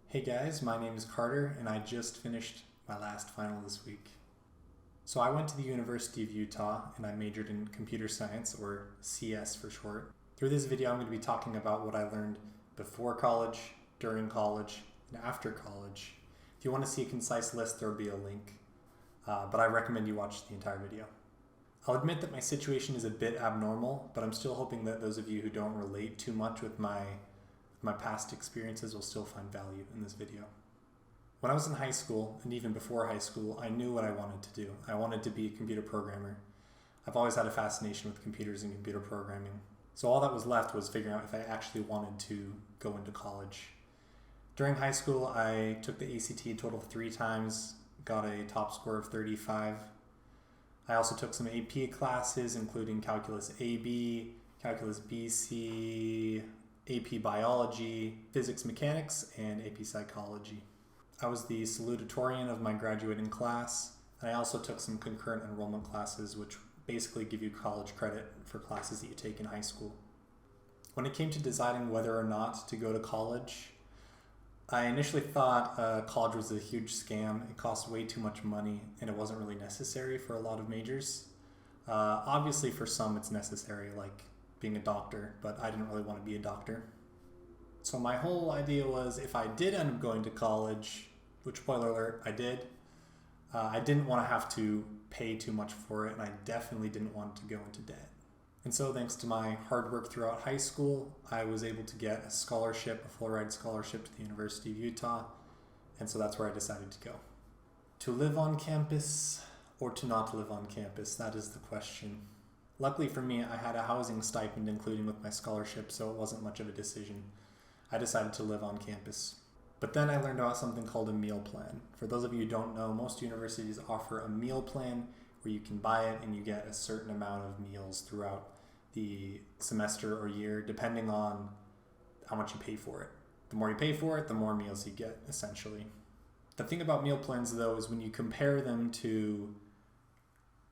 Hey guys, my name is Carter and I just finished my last final this week. So I went to the University of Utah and I majored in computer science, or CS for short. Through this video I'm going to be talking about what I learned before college, during college, and after college. If you want to see a concise list, there will be a link, but I recommend you watch the entire video. I'll admit that my situation is a bit abnormal, but I'm still hoping that those of you who don't relate too much with my past experiences will still find value in this video. When I was in high school, and even before high school, I knew what I wanted to do. I wanted to be a computer programmer. I've always had a fascination with computers and computer programming. So all that was left was figuring out if I actually wanted to go into college. During high school, I took the ACT a total of 3 times, got a top score of 35. I also took some AP classes, including Calculus AB, Calculus BC, AP Biology, Physics Mechanics, and AP Psychology. I was the salutatorian of my graduating class, and I also took some concurrent enrollment classes, which basically give you college credit for classes that you take in high school. When it came to deciding whether or not to go to college, I initially thought college was a huge scam. It cost way too much money, and it wasn't really necessary for a lot of majors. Obviously, for some it's necessary, like being a doctor, but I didn't really want to be a doctor. So my whole idea was, if I did end up going to college, which, spoiler alert, I did, I didn't want to have to pay too much for it, and I definitely didn't want to go into debt. And so thanks to my hard work throughout high school, I was able to get a scholarship, a full-ride scholarship to the University of Utah, and so that's where I decided to go. To live on campus or to not live on campus, that is the question. Luckily for me, I had a housing stipend including with my scholarship, so it wasn't much of a decision. I decided to live on campus. But then I learned about something called a meal plan. For those of you who don't know, most universities offer a meal plan where you can buy it and you get a certain amount of meals throughout the semester or year, depending on how much you pay for it. The more you pay for it, the more meals you get, essentially. The thing about meal plans, though, is when you compare them to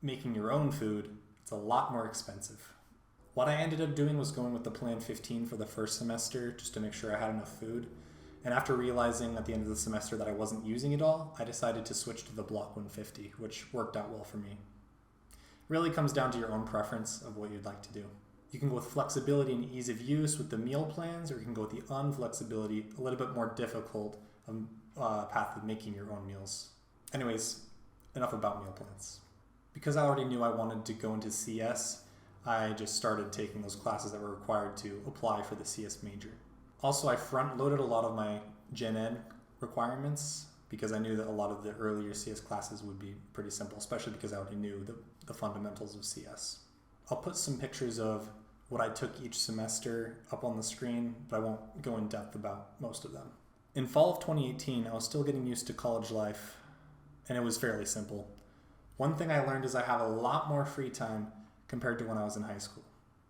making your own food, it's a lot more expensive. What I ended up doing was going with the Plan 15 for the first semester, just to make sure I had enough food. And after realizing at the end of the semester that I wasn't using it all, I decided to switch to the Block 150, which worked out well for me. It really comes down to your own preference of what you'd like to do. You can go with flexibility and ease of use with the meal plans, or you can go with the unflexibility, a little bit more difficult path of making your own meals. Anyways, enough about meal plans. Because I already knew I wanted to go into CS, I just started taking those classes that were required to apply for the CS major. Also, I front-loaded a lot of my Gen Ed requirements because I knew that a lot of the earlier CS classes would be pretty simple, especially because I already knew the fundamentals of CS. I'll put some pictures of what I took each semester up on the screen, but I won't go in depth about most of them. In fall of 2018, I was still getting used to college life, and it was fairly simple. One thing I learned is I have a lot more free time compared to when I was in high school.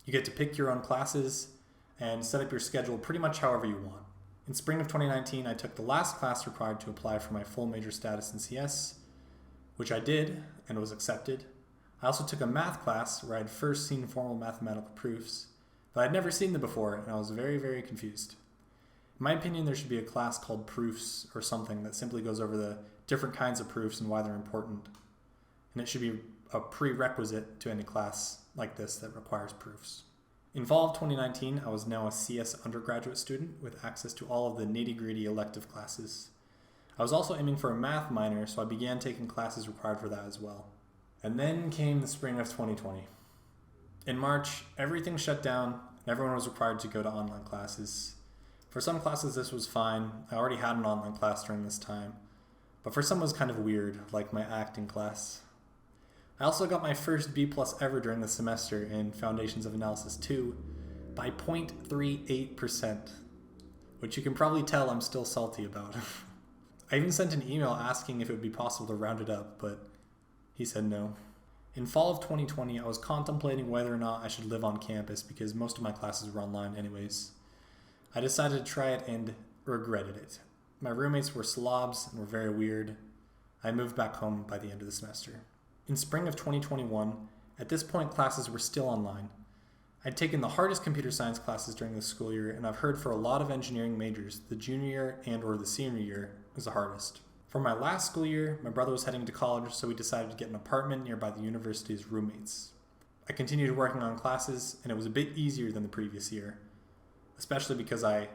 You get to pick your own classes and set up your schedule pretty much however you want. In spring of 2019, I took the last class required to apply for my full major status in CS, which I did and was accepted. I also took a math class where I'd first seen formal mathematical proofs, but I'd never seen them before, and I was very, very confused. In my opinion, there should be a class called Proofs or something that simply goes over the different kinds of proofs and why they're important. And it should be a prerequisite to any class like this that requires proofs. In fall of 2019, I was now a CS undergraduate student with access to all of the nitty-gritty elective classes. I was also aiming for a math minor, so I began taking classes required for that as well. And then came the spring of 2020. In March, everything shut down and everyone was required to go to online classes. For some classes this was fine. I already had an online class during this time. But for some it was kind of weird, like my acting class. I also got my first B+ ever during the semester in Foundations of Analysis 2 by 0.38%, which you can probably tell I'm still salty about. I even sent an email asking if it would be possible to round it up, but he said no. In fall of 2020, I was contemplating whether or not I should live on campus because most of my classes were online anyways. I decided to try it and regretted it. My roommates were slobs and were very weird. I moved back home by the end of the semester. In spring of 2021, at this point classes were still online. I'd taken the hardest computer science classes during this school year, and I've heard for a lot of engineering majors, the junior year and or the senior year is the hardest. For my last school year, my brother was heading to college, so we decided to get an apartment nearby the university as roommates. I continued working on classes, and it was a bit easier than the previous year, especially because I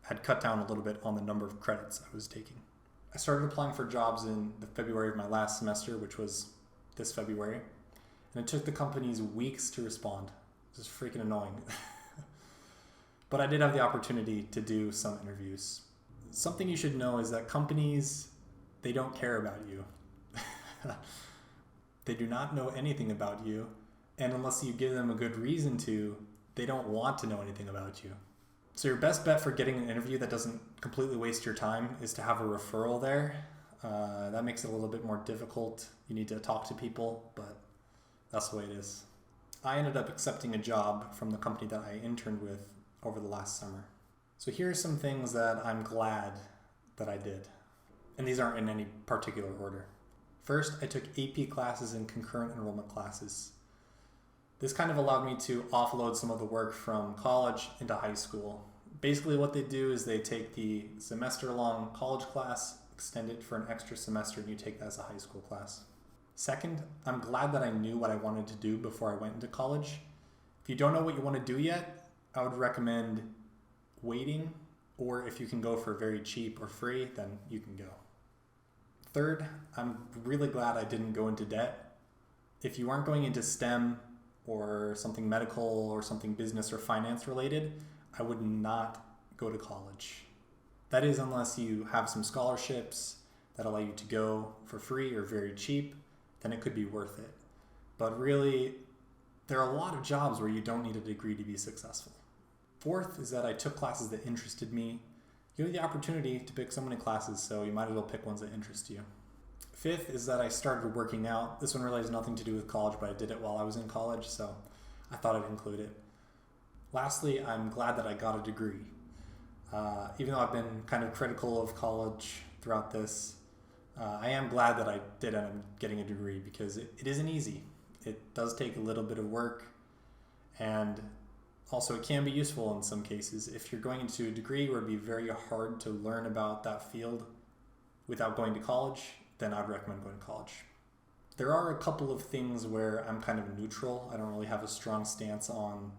had cut down a little bit on the number of credits I was taking. I started applying for jobs in the February of my last semester, which was this February, and it took the companies weeks to respond. It was freaking annoying. But I did have the opportunity to do some interviews. Something you should know is that companies, they don't care about you. They do not know anything about you, and unless you give them a good reason to, they don't want to know anything about you. So your best bet for getting an interview that doesn't completely waste your time is to have a referral there. That makes it a little bit more difficult. You need to talk to people, but that's the way it is. I ended up accepting a job from the company that I interned with over the last summer. So here are some things that I'm glad that I did. And these aren't in any particular order. First, I took AP classes and concurrent enrollment classes. This kind of allowed me to offload some of the work from college into high school. Basically what they do is they take the semester-long college class, extend it for an extra semester, and you take that as a high school class. Second, I'm glad that I knew what I wanted to do before I went into college. If you don't know what you want to do yet, I would recommend waiting, or if you can go for very cheap or free, then you can go. Third, I'm really glad I didn't go into debt. If you aren't going into STEM or something medical or something business or finance related, I would not go to college. That is, unless you have some scholarships that allow you to go for free or very cheap, then it could be worth it. But really, there are a lot of jobs where you don't need a degree to be successful. Fourth is that I took classes that interested me. You have the opportunity to pick so many classes, so you might as well pick ones that interest you. Fifth is that I started working out. This one really has nothing to do with college, but I did it while I was in college, so I thought I'd include it. Lastly, I'm glad that I got a degree. Even though I've been kind of critical of college throughout this, I am glad that I did end up getting a degree because it isn't easy. It does take a little bit of work, and also it can be useful in some cases. If you're going into a degree where it'd be very hard to learn about that field without going to college, then I'd recommend going to college. There are a couple of things where I'm kind of neutral. I don't really have a strong stance on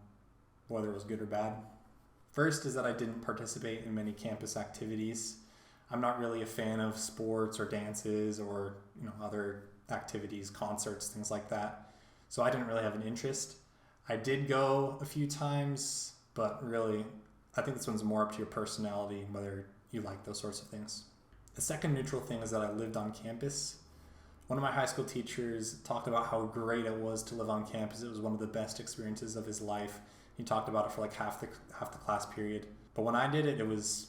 whether it was good or bad. First is that I didn't participate in many campus activities. I'm not really a fan of sports or dances or other activities, concerts, things like that. So I didn't really have an interest. I did go a few times, but really, I think this one's more up to your personality, whether you like those sorts of things. The second neutral thing is that I lived on campus. One of my high school teachers talked about how great it was to live on campus. It was one of the best experiences of his life. He talked about it for like half the class period. But when I did it, it was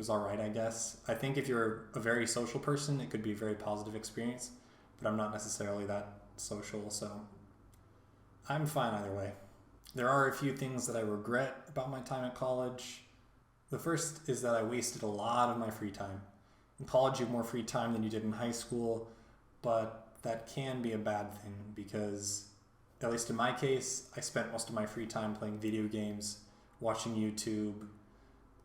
all right, I guess. I think if you're a very social person, it could be a very positive experience, but I'm not necessarily that social, so I'm fine either way. There are a few things that I regret about my time at college. The first is that I wasted a lot of my free time. In college, you have more free time than you did in high school, but that can be a bad thing because, at least in my case, I spent most of my free time playing video games, watching YouTube,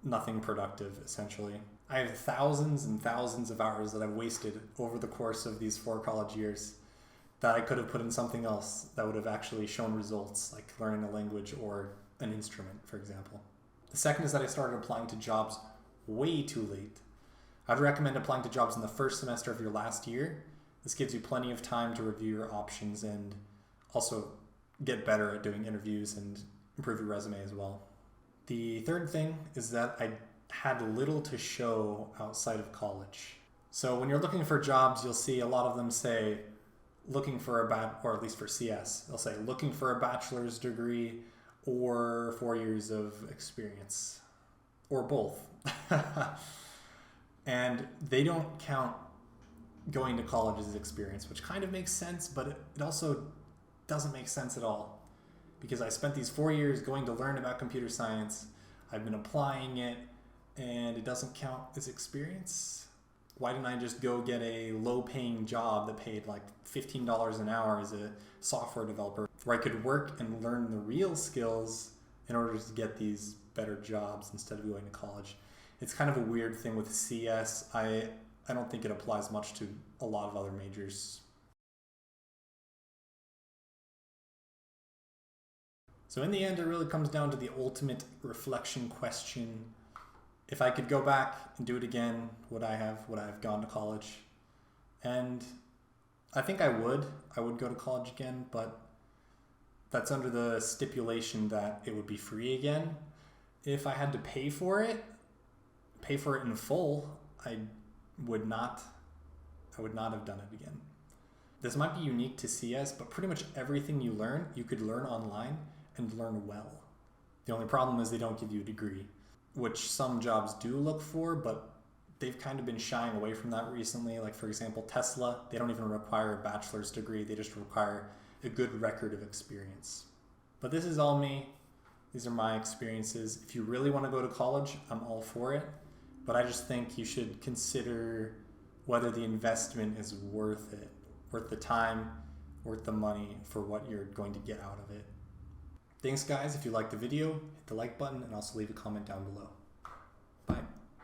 nothing productive, essentially. I have thousands and thousands of hours that I've wasted over the course of these 4 college years that I could have put in something else that would have actually shown results, like learning a language or an instrument, for example. The second is that I started applying to jobs way too late. I'd recommend applying to jobs in the first semester of your last year. This gives you plenty of time to review your options and also get better at doing interviews and improve your resume as well. The third thing is that I had little to show outside of college. So when you're looking for jobs, you'll see a lot of them say looking for or at least for CS, they'll say looking for a bachelor's degree or 4 years of experience, or both. And they don't count going to college as experience, which kind of makes sense, but it also doesn't make sense at all. Because I spent these 4 years going to learn about computer science, I've been applying it, and it doesn't count as experience. Why didn't I just go get a low-paying job that paid like $15 an hour as a software developer, where I could work and learn the real skills in order to get these better jobs instead of going to college? It's kind of a weird thing with CS. I don't think it applies much to a lot of other majors. So in the end, it really comes down to the ultimate reflection question. If I could go back and do it again, would I have gone to college? And I think I would. I would go to college again, but that's under the stipulation that it would be free again. If I had to pay for it in full, I would not have done it again. This might be unique to CS, but pretty much everything you learn, you could learn online and learn well. The only problem is they don't give you a degree, which some jobs do look for, but they've kind of been shying away from that recently. Like for example, Tesla, they don't even require a bachelor's degree. They just require a good record of experience. But this is all me. These are my experiences. If you really want to go to college, I'm all for it. But I just think you should consider whether the investment is worth it, worth the time, worth the money for what you're going to get out of it. Thanks guys. If you liked the video, hit the like button and also leave a comment down below.